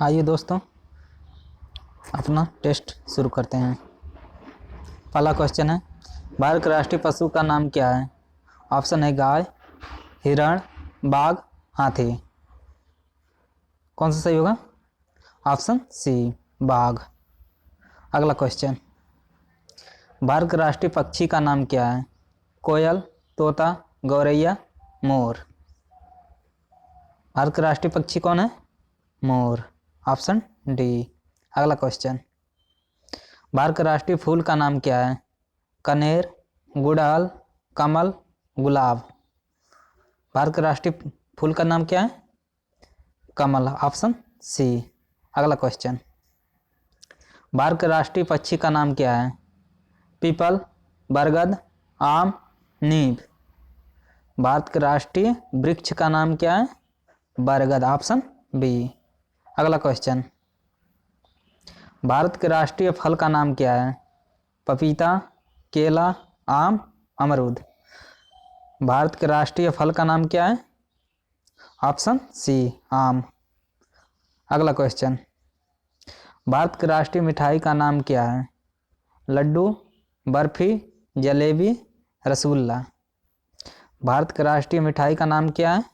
आइए दोस्तों अपना टेस्ट शुरू करते हैं। पहला क्वेश्चन है, भारत का राष्ट्रीय पशु का नाम क्या है? ऑप्शन है गाय, हिरण, बाघ, हाथी। कौन सा सही होगा? ऑप्शन सी, बाघ। अगला क्वेश्चन, भारत का राष्ट्रीय पक्षी का नाम क्या है? कोयल, तोता, गौरैया, मोर। भारत का राष्ट्रीय पक्षी कौन है? मोर। Option D. अगला क्वेश्चन, भारत का राष्ट्रीय फूल का नाम क्या है? कनेर, गुड़हल, कमल, गुलाब। भारत का राष्ट्रीय फूल का नाम क्या है? कमल। Option C. अगला क्वेश्चन, भारत का राष्ट्रीय पक्षी का नाम क्या है? पीपल, बरगद, आम, नीम। भारत के राष्ट्रीय वृक्ष का नाम क्या है? बरगद। Option B. अगला क्वेश्चन, भारत के राष्ट्रीय फल का नाम क्या है? पपीता, केला, आम, अमरूद। भारत के राष्ट्रीय फल का नाम क्या है? ऑप्शन सी, आम। अगला क्वेश्चन, भारत के राष्ट्रीय मिठाई का नाम क्या है? लड्डू, बर्फी, जलेबी, रसगुल्ला। भारत के राष्ट्रीय मिठाई का नाम क्या है?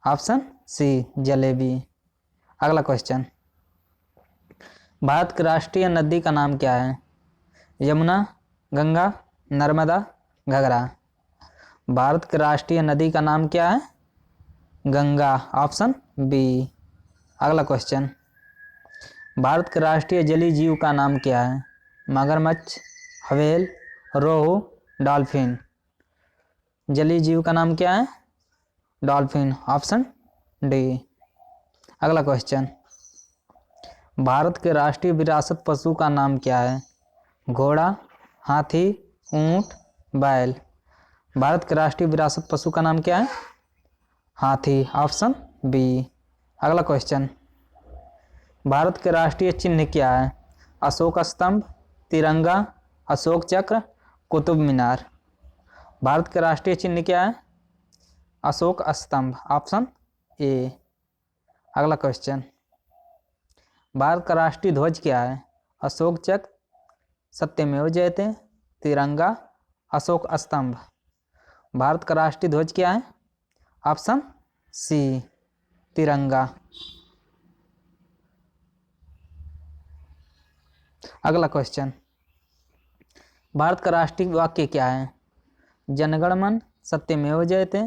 Option C, jalebi. अगला क्वेश्चन, भारत की राष्ट्रीय नदी का नाम क्या है? यमुना, गंगा, नर्मदा, घाघरा। भारत की राष्ट्रीय नदी का नाम क्या है? गंगा। Option B. अगला क्वेश्चन, भारत के राष्ट्रीय जलीय जीव का नाम क्या है? मगरमच्छ, व्हेल, रोहू, डॉल्फिन। जलीय जीव का नाम क्या है? डॉल्फिन। Option D. अगला क्वेश्चन, भारत के राष्ट्रीय विरासत पशु का नाम क्या है? घोड़ा, हाथी, ऊंट, बैल। भारत के राष्ट्रीय विरासत पशु का नाम क्या है? हाथी। Option B. अगला क्वेश्चन, भारत के राष्ट्रीय चिन्ह क्या है? अशोक स्तंभ, तिरंगा, अशोक चक्र, कुतुब मीनार। भारत के राष्ट्रीय चिन्ह क्या है? अशोक स्तंभ। Option A. अगला क्वेश्चन, भारत का राष्ट्रीय ध्वज क्या है? अशोक चक्र, सत्यमेव जयते, तिरंगा, अशोक स्तंभ। भारत का राष्ट्रीय ध्वज क्या है? ऑप्शन सी, तिरंगा। अगला क्वेश्चन, भारत का राष्ट्रीय वाक्य क्या है? जनगण मन सत्यमेव जयते,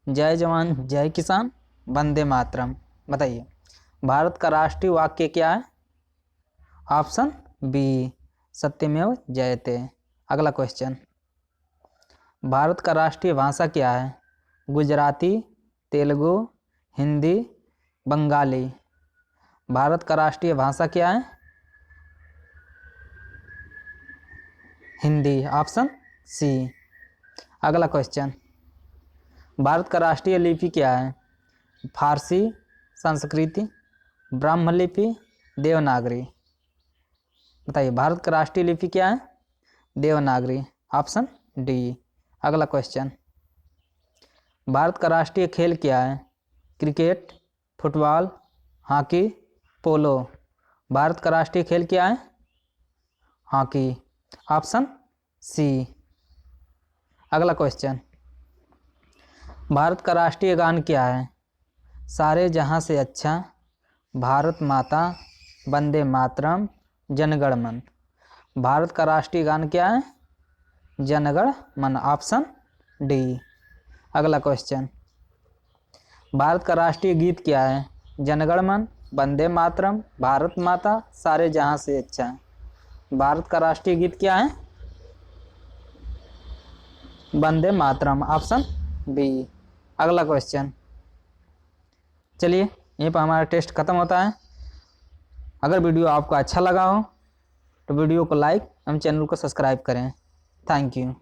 जय जवान जय किसान, वंदे मातरम। बताइए, भारत का राष्ट्रीय वाक्य क्या है? ऑप्शन बी, सत्यमेव जयते। अगला क्वेश्चन, भारत का राष्ट्रीय भाषा क्या है? गुजराती, तेलुगु, हिंदी, बंगाली। भारत का राष्ट्रीय भाषा क्या है? हिंदी। Option C. अगला क्वेश्चन, भारत का राष्ट्रीय लिपि क्या है? फारसी, संस्कृत, ब्राह्मण लिपि, देवनागरी। बताइए, भारत का राष्ट्रीय लिपि क्या है? देवनागरी। Option D. अगला क्वेश्चन, भारत का राष्ट्रीय खेल क्या है? Cricket, football, hockey, polo. Bharat का राष्ट्रीय खेल क्या है? हॉकी। Option C. अगला क्वेश्चन, भारत का राष्ट्रीय गान क्या है? सारे जहां से अच्छा, भारत माता, वंदे मातरम, जनगण मन। भारत का राष्ट्रीय गान क्या है? जनगण मन। Option D. अगला क्वेश्चन, भारत का राष्ट्रीय गीत क्या है? जनगण मन, वंदे मातरम, भारत माता, सारे जहां से अच्छा। भारत का राष्ट्रीय गीत क्या है? वंदे मातरम। Option B. अगला क्वेश्चन, चलिए यहीं पर हमारा टेस्ट खत्म होता है। अगर वीडियो आपको अच्छा लगा हो तो वीडियो को लाइक एवं चैनल को सब्सक्राइब करें। Thank you.